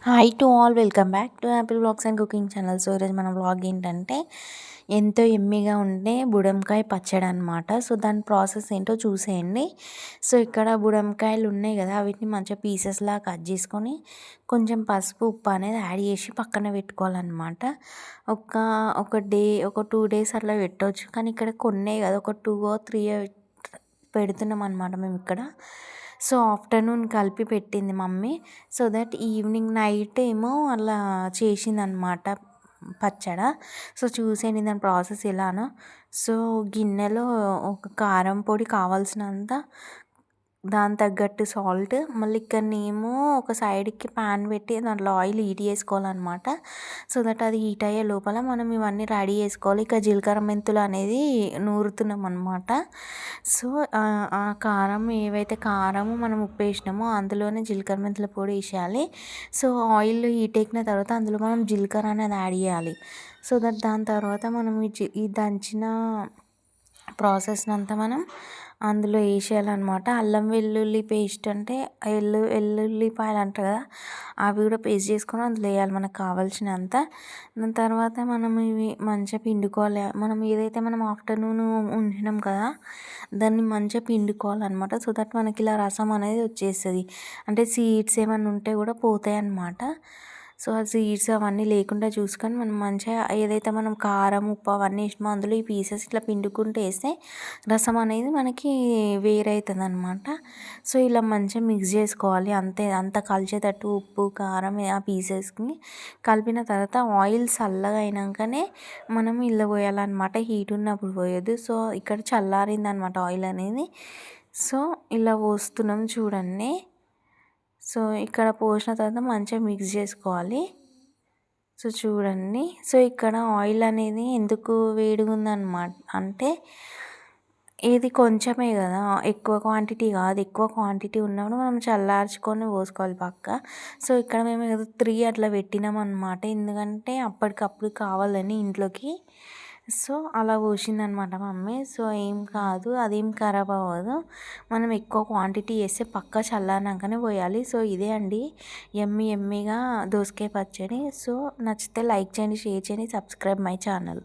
Hi to all, welcome back to Apple vlogs and cooking channel. So ఈరోజు మన vlog ఏంటంటే ఎంతో ఎమ్మీగా ఉండే బుడంకాయ పచ్చడి అనమాట. సో దాని ప్రాసెస్ ఏంటో చూసేయండి. సో ఇక్కడ బుడంకాయలు ఉన్నాయి కదా, వీటిని మంచిగా పీసెస్లా కట్ చేసుకొని కొంచెం పసుపు ఉప్పు అనేది యాడ్ చేసి పక్కన పెట్టుకోవాలన్నమాట. ఒక ఒక 2 days అట్లా పెట్టవచ్చు, కానీ ఇక్కడ కొన్నే కదా, ఒక 2 or 3 పెడుతున్నాం అనమాట మేము ఇక్కడ. సో ఆఫ్టర్నూన్ కలిపి పెట్టింది mummy, so that evening night ఏమో అలా చేసిందనమాట పచ్చడ. సో చూసేయండి దాని ప్రాసెస్ ఎలానో. సో గిన్నెలో ఒక కారం పొడి కావాల్సినంత, దాని తగ్గట్టు సాల్ట్, మళ్ళీ ఇక్కడనేమో ఒక సైడ్కి ప్యాన్ పెట్టి దాంట్లో ఆయిల్ హీట్ చేసుకోవాలన్నమాట. సో దట్ అది హీట్ అయ్యే లోపల మనం ఇవన్నీ రెడీ చేసుకోవాలి. ఇక జీలకర్ర మెంతులు అనేది నూరుతున్నాం అనమాట. సో ఆ కారం ఏవైతే కారము మనం ఉప్పు వేసినామో అందులోనే జీలకర్ర మెంతుల పొడి వేసేయాలి. సో ఆయిల్ హీట్ ఎక్కిన తర్వాత అందులో మనం జీలకర్ర అనేది యాడ్ చేయాలి. సో దట్ దాని తర్వాత మనం ఈ దంచిన ప్రాసెస్ని అంతా మనం అందులో వేసేయాలన్నమాట. అల్లం వెల్లుల్లి పేస్ట్ అంటే వెల్లుల్లిపాయలు అంటారు కదా, అవి కూడా పేస్ట్ చేసుకొని అందులో వేయాలి మనకు కావాల్సినంత. దాని తర్వాత మనం ఇవి మంచిగా పిండుకోవాలి. మనం ఆఫ్టర్నూన్ ఉంచినాం కదా, దాన్ని మంచిగా పిండుకోవాలన్నమాట. సో దట్ మనకి ఇలా రసం అనేది వచ్చేస్తుంది. అంటే సీడ్స్ ఏమైనా ఉంటే కూడా పోతాయి అన్నమాట. సో ఆ సీడ్స్ అవన్నీ లేకుండా చూసుకొని మనం మంచిగా ఏదైతే మనం కారం ఉప్పు అవన్నీ వేసినామో అందులో ఈ పీసెస్ ఇట్లా పిండుకుంటూ వేస్తే రసం అనేది మనకి వేరైతుంది అనమాట. సో ఇలా మంచిగా మిక్స్ చేసుకోవాలి. అంత కలిసేటట్టు ఉప్పు కారం ఆ పీసెస్కి కలిపిన తర్వాత ఆయిల్ చల్లగా అయినాకనే మనం ఇలా పోయాలన్నమాట. హీట్ ఉన్నప్పుడు పోయొద్దు. సో ఇక్కడ చల్లారింది అనమాట ఆయిల్ అనేది. సో ఇలా పోస్తున్నాం చూడండి. సో ఇక్కడ పోసిన తర్వాత మంచిగా మిక్స్ చేసుకోవాలి. సో చూడండి. సో ఇక్కడ ఆయిల్ అనేది ఎందుకు వేడిగా ఉందన్నమాట అంటే, ఇది కొంచెమే కదా, ఎక్కువ క్వాంటిటీ కాదు. ఎక్కువ క్వాంటిటీ ఉన్నప్పుడు మనం చల్లార్చుకొని పోసుకోవాలి పక్క. సో ఇక్కడ మేము 3 అట్లా పెట్టినాం అనమాట, ఎందుకంటే అప్పటికప్పుడు కావాలని ఇంట్లోకి. సో అలా పోసిందనమాట మమ్మీ. సో ఏం కాదు, అదేం ఖరాబ్ అవ్వదు. మనం ఎక్కువ క్వాంటిటీ వేస్తే పక్కా చల్లారినాకనే పోయాలి. సో ఇదే అండి ఎమ్మీగా దోసకాయ పచ్చడి. సో నచ్చితే లైక్ చేయండి, షేర్ చేయండి, సబ్స్క్రైబ్ మై ఛానల్.